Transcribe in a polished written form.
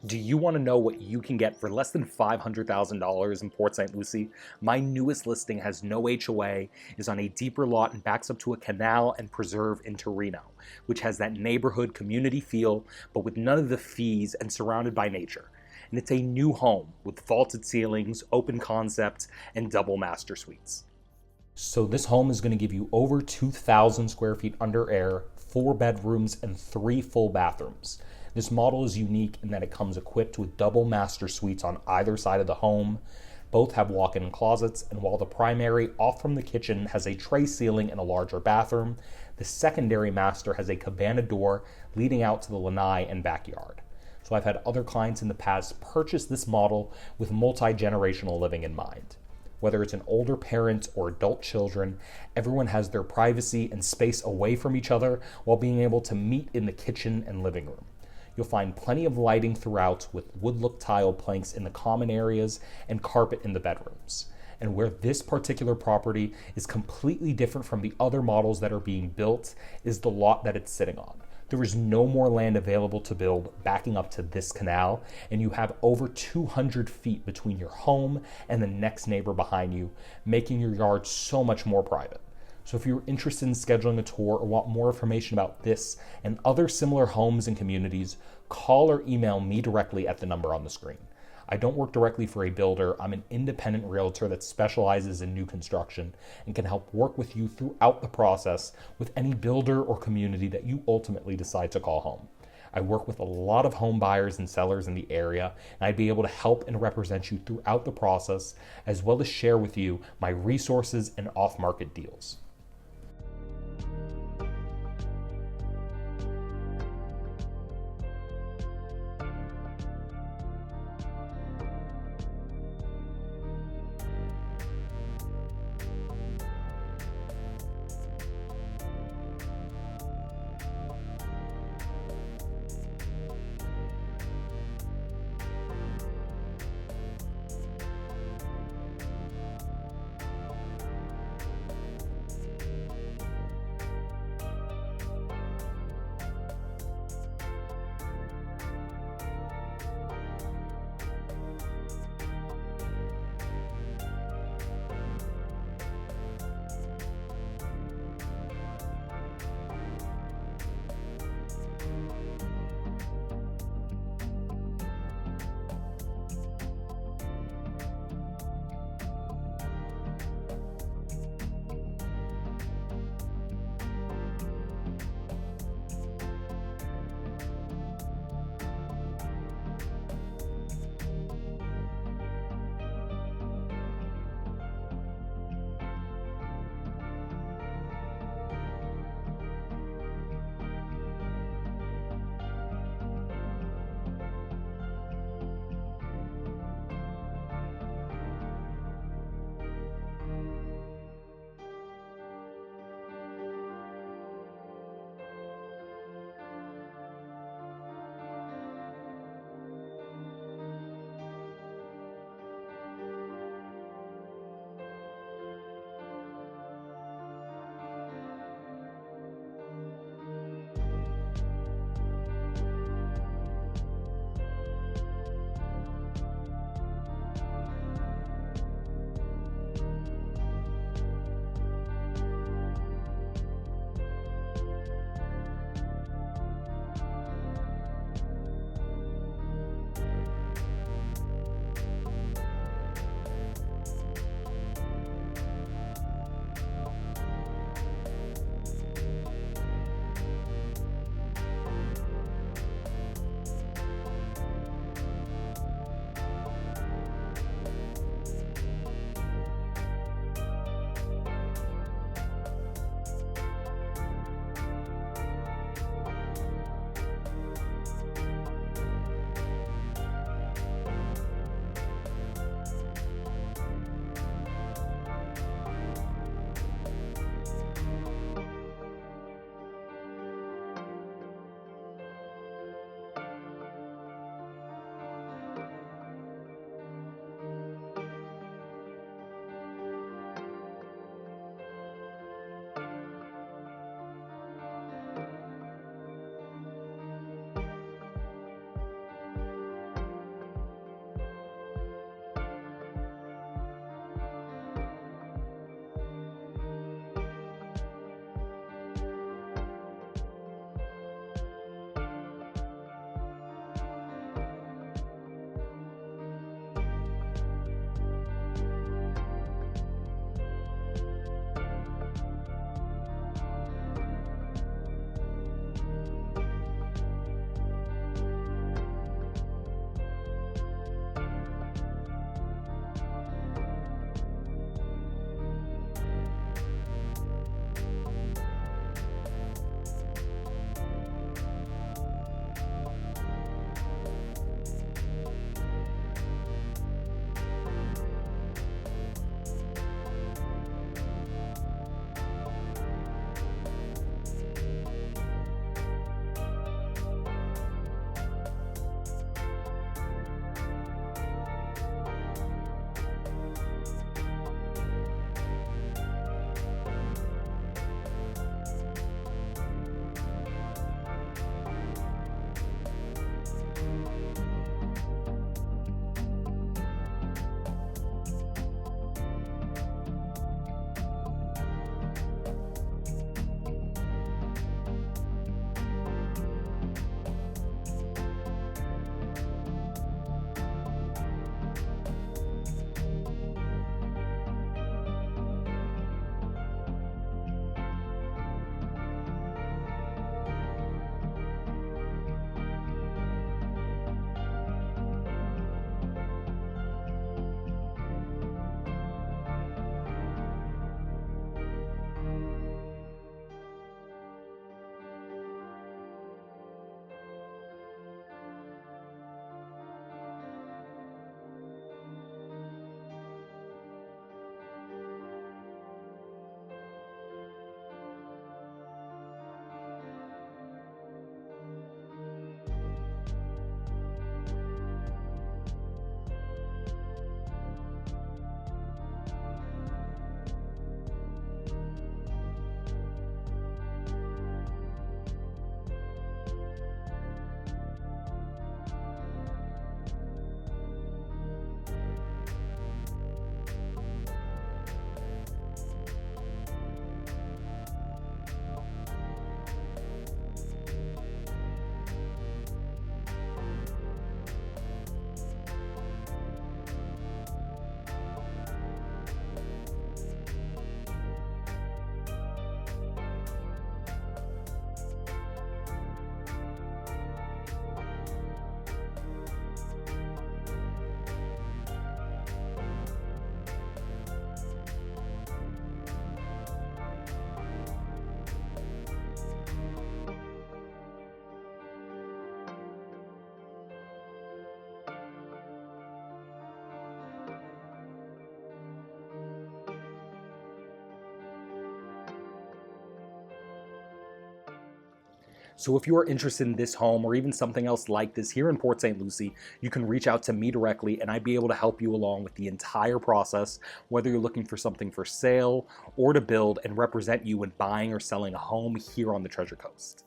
Do you want to know what you can get for less than $500,000 in Port St Lucie? My newest listing has no HOA, is on a deeper lot, and backs up to a canal and preserve in Torino, which has that neighborhood community feel, but with none of the fees and surrounded by nature. And it's a new home with vaulted ceilings, open concept, and double master suites. So this home is going to give you over 2,000 square feet under air, 4 bedrooms, and 3 full bathrooms. This model is unique in that it comes equipped with double master suites on either side of the home. Both have walk-in closets, and while the primary off from the kitchen has a tray ceiling and a larger bathroom, the secondary master has a cabana door leading out to the lanai and backyard. So I've had other clients in the past purchase this model with multi-generational living in mind. Whether it's an older parent or adult children, everyone has their privacy and space away from each other while being able to meet in the kitchen and living room. You'll find plenty of lighting throughout with wood-look tile planks in the common areas and carpet in the bedrooms. And where this particular property is completely different from the other models that are being built is the lot that it's sitting on. There is no more land available to build backing up to this canal, and you have over 200 feet between your home and the next neighbor behind you, making your yard so much more private. So if you're interested in scheduling a tour or want more information about this and other similar homes and communities, call or email me directly at the number on the screen. I don't work directly for a builder. I'm an independent realtor that specializes in new construction and can help work with you throughout the process with any builder or community that you ultimately decide to call home. I work with a lot of home buyers and sellers in the area, and I'd be able to help and represent you throughout the process, as well as share with you my resources and off-market deals. So if you are interested in this home or even something else like this here in Port St. Lucie, you can reach out to me directly and I'd be able to help you along with the entire process, whether you're looking for something for sale or to build, and represent you when buying or selling a home here on the Treasure Coast.